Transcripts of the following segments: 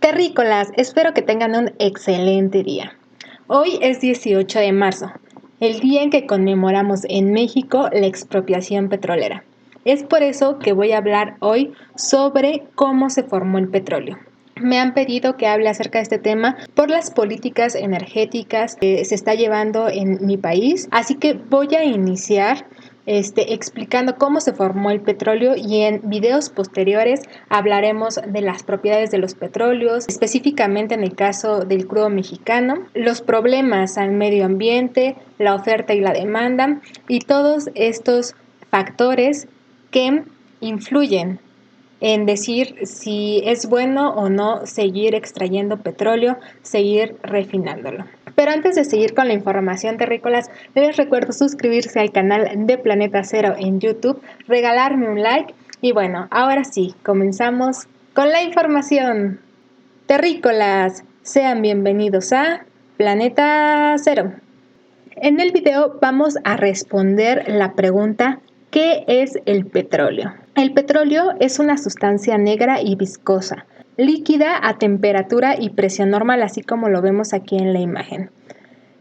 Terrícolas, espero que tengan un excelente día. Hoy es 18 de marzo, el día en que conmemoramos en México la expropiación petrolera. Es por eso que voy a hablar hoy sobre cómo se formó el petróleo. Me han pedido que hable acerca de este tema por las políticas energéticas que se está llevando en mi país, así que voy a iniciar explicando cómo se formó el petróleo y en videos posteriores hablaremos de las propiedades de los petróleos, específicamente en el caso del crudo mexicano, los problemas al medio ambiente, la oferta y la demanda y todos estos factores que influyen en decir si es bueno o no seguir extrayendo petróleo, seguir refinándolo. Pero antes de seguir con la información terrícolas, les recuerdo suscribirse al canal de Planeta Cero en YouTube, regalarme un like y bueno, ahora sí, comenzamos con la información. Terrícolas, sean bienvenidos a Planeta Cero. En el video vamos a responder la pregunta ¿qué es el petróleo? El petróleo es una sustancia negra y viscosa, líquida a temperatura y presión normal, así como lo vemos aquí en la imagen.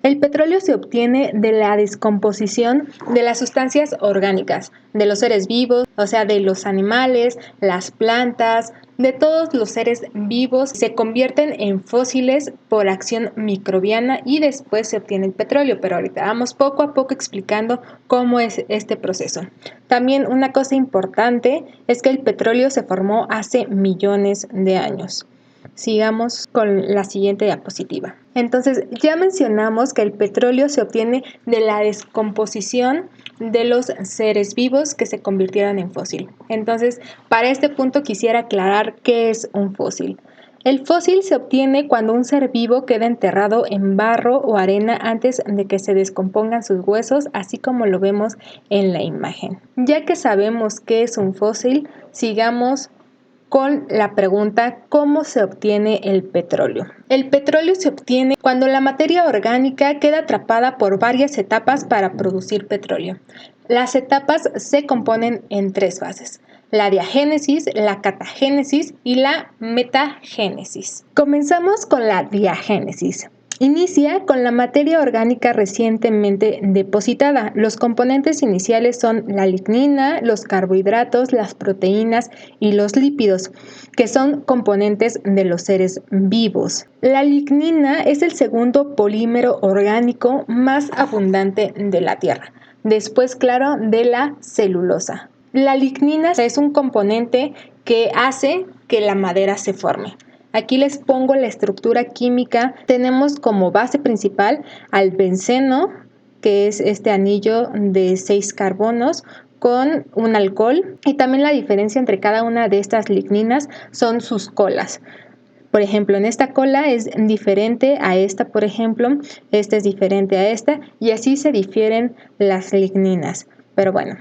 El petróleo se obtiene de la descomposición de las sustancias orgánicas, de los seres vivos, o sea, de los animales, las plantas, de todos los seres vivos, se convierten en fósiles por acción microbiana y después se obtiene el petróleo, pero ahorita vamos poco a poco explicando cómo es este proceso. También una cosa importante es que el petróleo se formó hace millones de años. Sigamos con la siguiente diapositiva. Entonces, ya mencionamos que el petróleo se obtiene de la descomposición de los seres vivos que se convirtieron en fósil. Entonces, para este punto quisiera aclarar qué es un fósil. El fósil se obtiene cuando un ser vivo queda enterrado en barro o arena antes de que se descompongan sus huesos, así como lo vemos en la imagen. Ya que sabemos qué es un fósil, sigamos con la pregunta ¿cómo se obtiene el petróleo? El petróleo se obtiene cuando la materia orgánica queda atrapada por varias etapas para producir petróleo. Las etapas se componen en tres fases: la diagénesis, la catagénesis y la metagénesis. Comenzamos con la diagénesis. Inicia con la materia orgánica recientemente depositada. Los componentes iniciales son la lignina, los carbohidratos, las proteínas y los lípidos, que son componentes de los seres vivos. La lignina es el segundo polímero orgánico más abundante de la Tierra, después, claro, de la celulosa. La lignina es un componente que hace que la madera se forme. Aquí les pongo la estructura química. Tenemos como base principal al benceno, que es este anillo de 6 carbonos con un alcohol, y también la diferencia entre cada una de estas ligninas son sus colas. Por ejemplo, en esta cola es diferente a esta, por ejemplo, esta es diferente a esta, y así se difieren las ligninas. Pero bueno,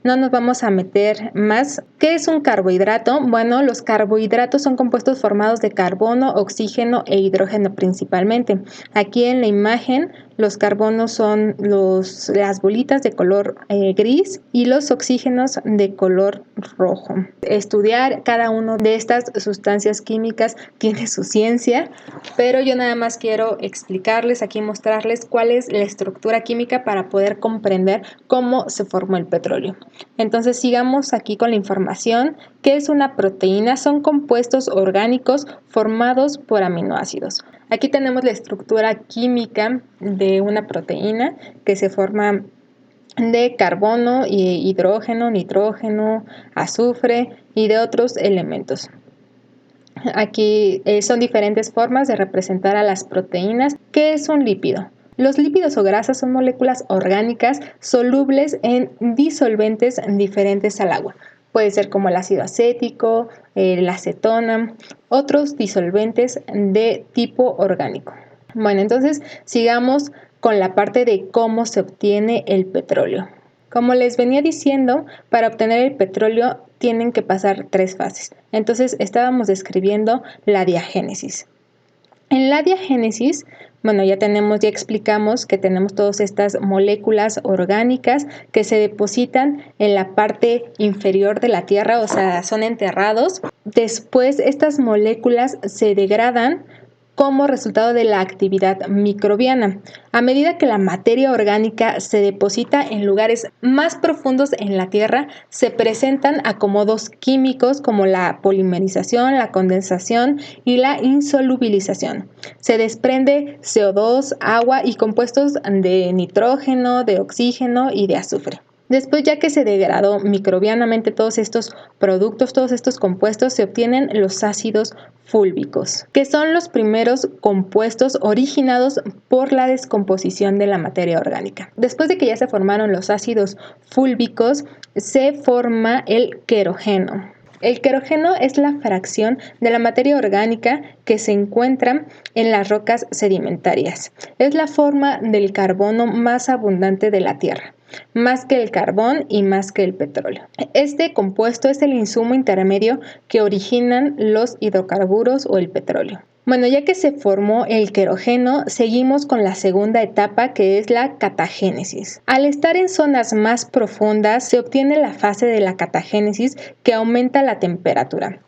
no nos vamos a meter más. ¿Qué es un carbohidrato? Bueno, los carbohidratos son compuestos formados de carbono, oxígeno e hidrógeno principalmente. Aquí en la imagen los carbonos son las bolitas de color gris y los oxígenos de color rojo. Estudiar cada una de estas sustancias químicas tiene su ciencia, pero yo nada más quiero explicarles, aquí mostrarles cuál es la estructura química para poder comprender cómo se formó el petróleo. Entonces sigamos aquí con la información. ¿Qué es una proteína? Son compuestos orgánicos formados por aminoácidos. Aquí tenemos la estructura química de una proteína que se forma de carbono, hidrógeno, nitrógeno, azufre y de otros elementos. Aquí son diferentes formas de representar a las proteínas. ¿Qué es un lípido? Los lípidos o grasas son moléculas orgánicas solubles en disolventes diferentes al agua. Puede ser como el ácido acético, la acetona, otros disolventes de tipo orgánico. Bueno, entonces sigamos con la parte de cómo se obtiene el petróleo. Como les venía diciendo, para obtener el petróleo tienen que pasar 3 fases. Entonces estábamos describiendo la diagénesis. En la diagénesis, bueno, ya explicamos que tenemos todas estas moléculas orgánicas que se depositan en la parte inferior de la Tierra, o sea, son enterrados. Después, estas moléculas se degradan como resultado de la actividad microbiana. A medida que la materia orgánica se deposita en lugares más profundos en la Tierra, se presentan acomodos químicos como la polimerización, la condensación y la insolubilización. Se desprende CO2, agua y compuestos de nitrógeno, de oxígeno y de azufre. Después, ya que se degradó microbianamente todos estos productos, todos estos compuestos, se obtienen los ácidos fúlbicos, que son los primeros compuestos originados por la descomposición de la materia orgánica. Después de que ya se formaron los ácidos fúlbicos, se forma el querogeno. El querogeno es la fracción de la materia orgánica que se encuentra en las rocas sedimentarias. Es la forma del carbono más abundante de la Tierra, más que el carbón y más que el petróleo. Este compuesto es el insumo intermedio que originan los hidrocarburos o el petróleo. Bueno, ya que se formó el querogeno, seguimos con la segunda etapa, que es la catagénesis. Al estar en zonas más profundas, se obtiene la fase de la catagénesis, que aumenta la temperatura.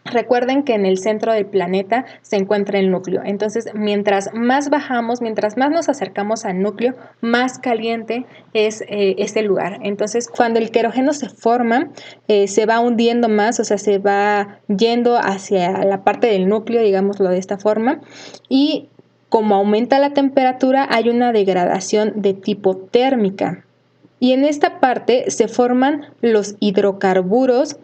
Recuerden que en el centro del planeta se encuentra el núcleo. Entonces, mientras más bajamos, mientras más nos acercamos al núcleo, más caliente es este lugar. Entonces, cuando el querogeno se forma, se va hundiendo más, o sea, se va yendo hacia la parte del núcleo, digámoslo de esta forma, y como aumenta la temperatura, hay una degradación de tipo térmica. Y en esta parte se forman los hidrocarburos,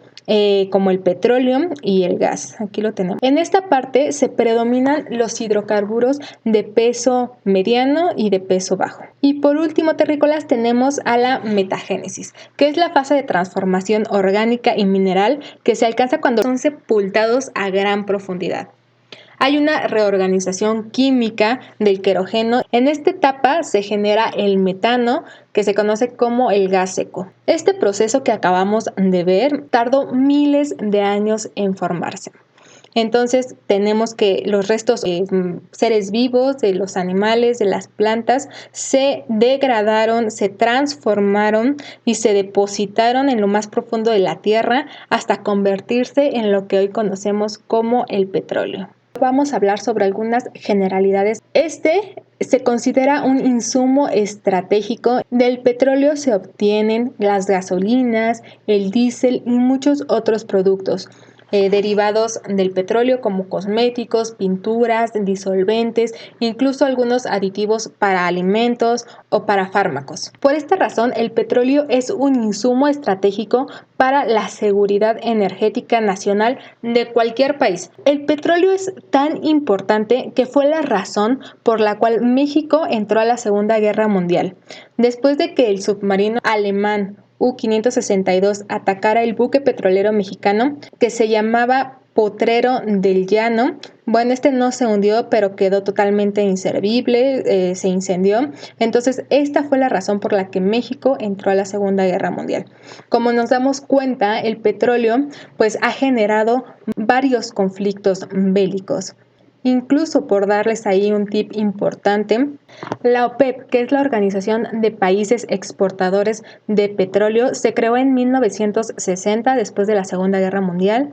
como el petróleo y el gas. Aquí lo tenemos. En esta parte se predominan los hidrocarburos de peso mediano y de peso bajo. Y por último, terrícolas, tenemos a la metagénesis, que es la fase de transformación orgánica y mineral que se alcanza cuando son sepultados a gran profundidad. Hay una reorganización química del querogeno. En esta etapa se genera el metano, que se conoce como el gas seco. Este proceso que acabamos de ver tardó miles de años en formarse. Entonces tenemos que los restos de seres vivos, de los animales, de las plantas, se degradaron, se transformaron y se depositaron en lo más profundo de la tierra hasta convertirse en lo que hoy conocemos como el petróleo. Vamos a hablar sobre algunas generalidades. Este se considera un insumo estratégico. Del petróleo se obtienen las gasolinas, el diésel y muchos otros productos derivados del petróleo, como cosméticos, pinturas, disolventes, incluso algunos aditivos para alimentos o para fármacos. Por esta razón, el petróleo es un insumo estratégico para la seguridad energética nacional de cualquier país. El petróleo es tan importante que fue la razón por la cual México entró a la Segunda Guerra Mundial. Después de que el submarino alemán U-562 atacara el buque petrolero mexicano, que se llamaba Potrero del Llano. Bueno, este no se hundió, pero quedó totalmente inservible, se incendió. Entonces, esta fue la razón por la que México entró a la Segunda Guerra Mundial. Como nos damos cuenta, el petróleo pues ha generado varios conflictos bélicos. Incluso, por darles ahí un tip importante, la OPEP, que es la Organización de Países Exportadores de Petróleo, se creó en 1960, después de la Segunda Guerra Mundial,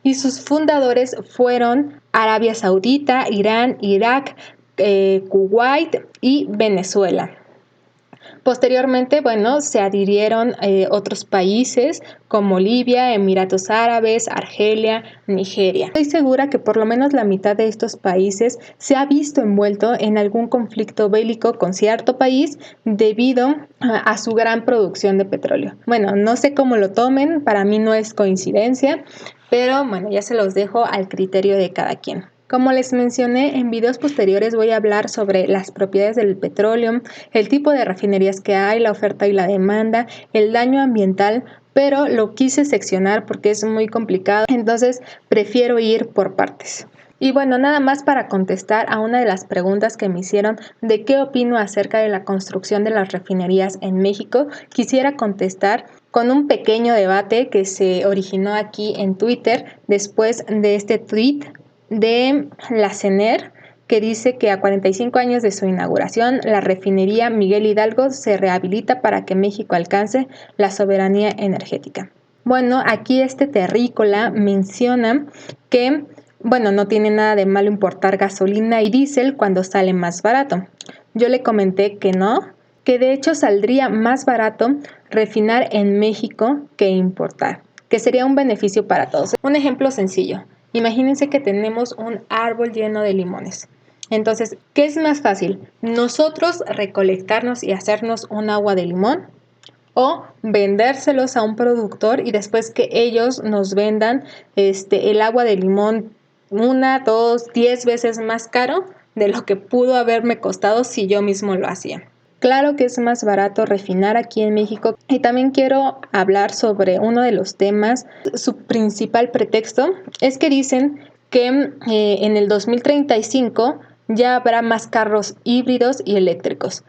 y sus fundadores fueron Arabia Saudita, Irán, Irak, Kuwait y Venezuela. Posteriormente, se adhirieron otros países como Libia, Emiratos Árabes, Argelia, Nigeria. Estoy segura que por lo menos la mitad de estos países se ha visto envuelto en algún conflicto bélico con cierto país debido a su gran producción de petróleo. Bueno, no sé cómo lo tomen, para mí no es coincidencia, pero ya se los dejo al criterio de cada quien. Como les mencioné, en videos posteriores voy a hablar sobre las propiedades del petróleo, el tipo de refinerías que hay, la oferta y la demanda, el daño ambiental, pero lo quise seccionar porque es muy complicado, entonces prefiero ir por partes. Y nada más para contestar a una de las preguntas que me hicieron de qué opino acerca de la construcción de las refinerías en México, quisiera contestar con un pequeño debate que se originó aquí en Twitter después de este tweet de la CENER, que dice que a 45 años de su inauguración, la refinería Miguel Hidalgo se rehabilita para que México alcance la soberanía energética. Bueno, aquí este terrícola menciona que, bueno, no tiene nada de malo importar gasolina y diésel cuando sale más barato. Yo le comenté que no, que de hecho saldría más barato refinar en México que importar, que sería un beneficio para todos. Un ejemplo sencillo. Imagínense que tenemos un árbol lleno de limones. Entonces, ¿qué es más fácil? ¿Nosotros recolectarnos y hacernos un agua de limón? ¿O vendérselos a un productor y después que ellos nos vendan el agua de limón 1, 2, 10 veces más caro de lo que pudo haberme costado si yo mismo lo hacía? Claro que es más barato refinar aquí en México y también quiero hablar sobre uno de los temas. Su principal pretexto es que dicen que en el 2035 ya habrá más carros híbridos y eléctricos.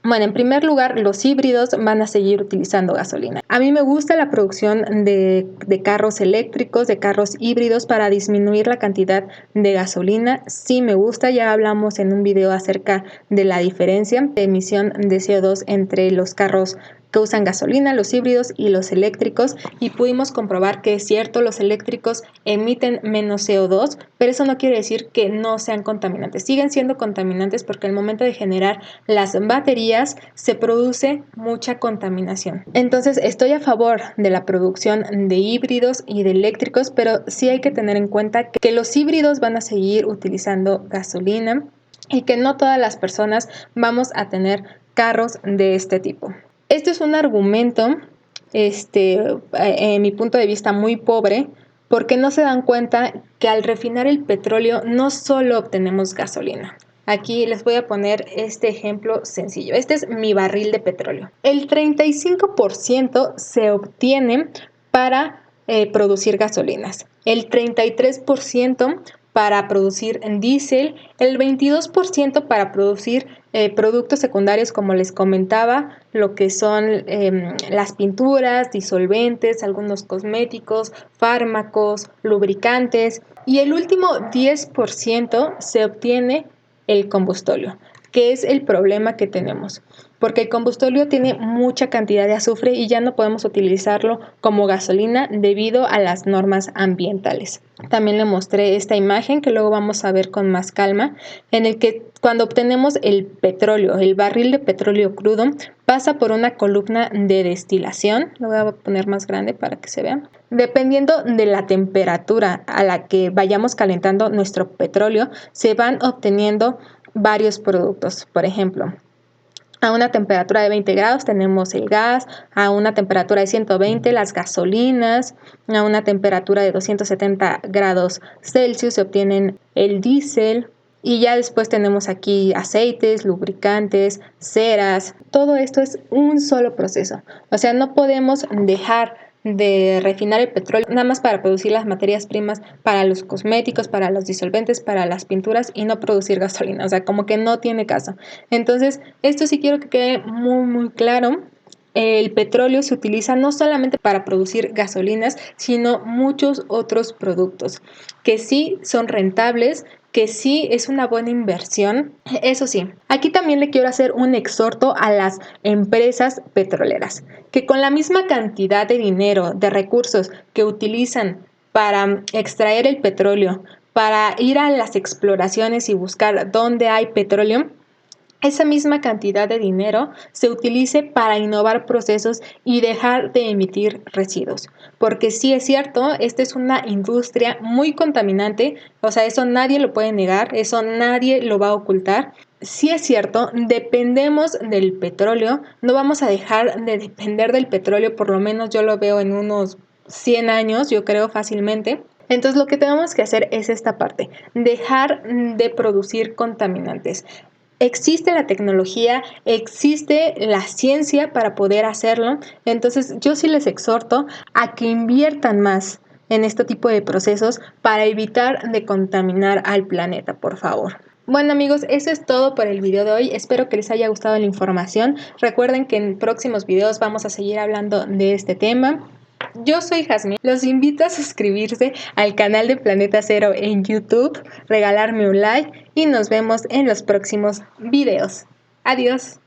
Bueno, en primer lugar, los híbridos van a seguir utilizando gasolina. A mí me gusta la producción de carros eléctricos, de carros híbridos para disminuir la cantidad de gasolina. Sí me gusta, ya hablamos en un video acerca de la diferencia de emisión de CO2 entre los carros que usan gasolina, los híbridos y los eléctricos, y pudimos comprobar que es cierto, los eléctricos emiten menos CO2, pero eso no quiere decir que no sean contaminantes. Siguen siendo contaminantes porque al momento de generar las baterías se produce mucha contaminación. Entonces estoy a favor de la producción de híbridos y de eléctricos, pero sí hay que tener en cuenta que los híbridos van a seguir utilizando gasolina y que no todas las personas vamos a tener carros de este tipo. Este es un argumento, en mi punto de vista, muy pobre, porque no se dan cuenta que al refinar el petróleo no solo obtenemos gasolina. Aquí les voy a poner este ejemplo sencillo. Este es mi barril de petróleo. El 35% se obtiene para producir gasolinas, el 33% para producir diésel, el 22% para producir productos secundarios, como les comentaba, lo que son las pinturas, disolventes, algunos cosméticos, fármacos, lubricantes, y el último 10% se obtiene el combustóleo, que es el problema que tenemos, porque el combustóleo tiene mucha cantidad de azufre y ya no podemos utilizarlo como gasolina debido a las normas ambientales. También le mostré esta imagen que luego vamos a ver con más calma, en el que cuando obtenemos el petróleo, el barril de petróleo crudo, pasa por una columna de destilación. Lo voy a poner más grande para que se vea. Dependiendo de la temperatura a la que vayamos calentando nuestro petróleo, se van obteniendo varios productos. Por ejemplo, a una temperatura de 20 grados tenemos el gas, a una temperatura de 120 las gasolinas, a una temperatura de 270 grados Celsius se obtienen el diésel, y ya después tenemos aquí aceites, lubricantes, ceras. Todo esto es un solo proceso. O sea, no podemos dejar de refinar el petróleo nada más para producir las materias primas para los cosméticos, para los disolventes, para las pinturas y no producir gasolina. O sea, como que no tiene caso. Entonces, esto sí quiero que quede muy claro. El petróleo se utiliza no solamente para producir gasolinas, sino muchos otros productos que sí son rentables, que sí es una buena inversión. Eso sí, aquí también le quiero hacer un exhorto a las empresas petroleras, que con la misma cantidad de dinero, de recursos que utilizan para extraer el petróleo, para ir a las exploraciones y buscar dónde hay petróleo, esa misma cantidad de dinero se utilice para innovar procesos y dejar de emitir residuos. Porque sí es cierto, esta es una industria muy contaminante, o sea, eso nadie lo puede negar, eso nadie lo va a ocultar. Sí es cierto, dependemos del petróleo, no vamos a dejar de depender del petróleo, por lo menos yo lo veo en unos 100 años, yo creo fácilmente. Entonces lo que tenemos que hacer es esta parte, dejar de producir contaminantes. Existe la tecnología, existe la ciencia para poder hacerlo, entonces yo sí les exhorto a que inviertan más en este tipo de procesos para evitar de contaminar al planeta, por favor. Bueno amigos, eso es todo por el video de hoy, espero que les haya gustado la información. Recuerden que en próximos videos vamos a seguir hablando de este tema. Yo soy Jazmín. Los invito a suscribirse al canal de Planeta Cero en YouTube, regalarme un like y nos vemos en los próximos videos. Adiós.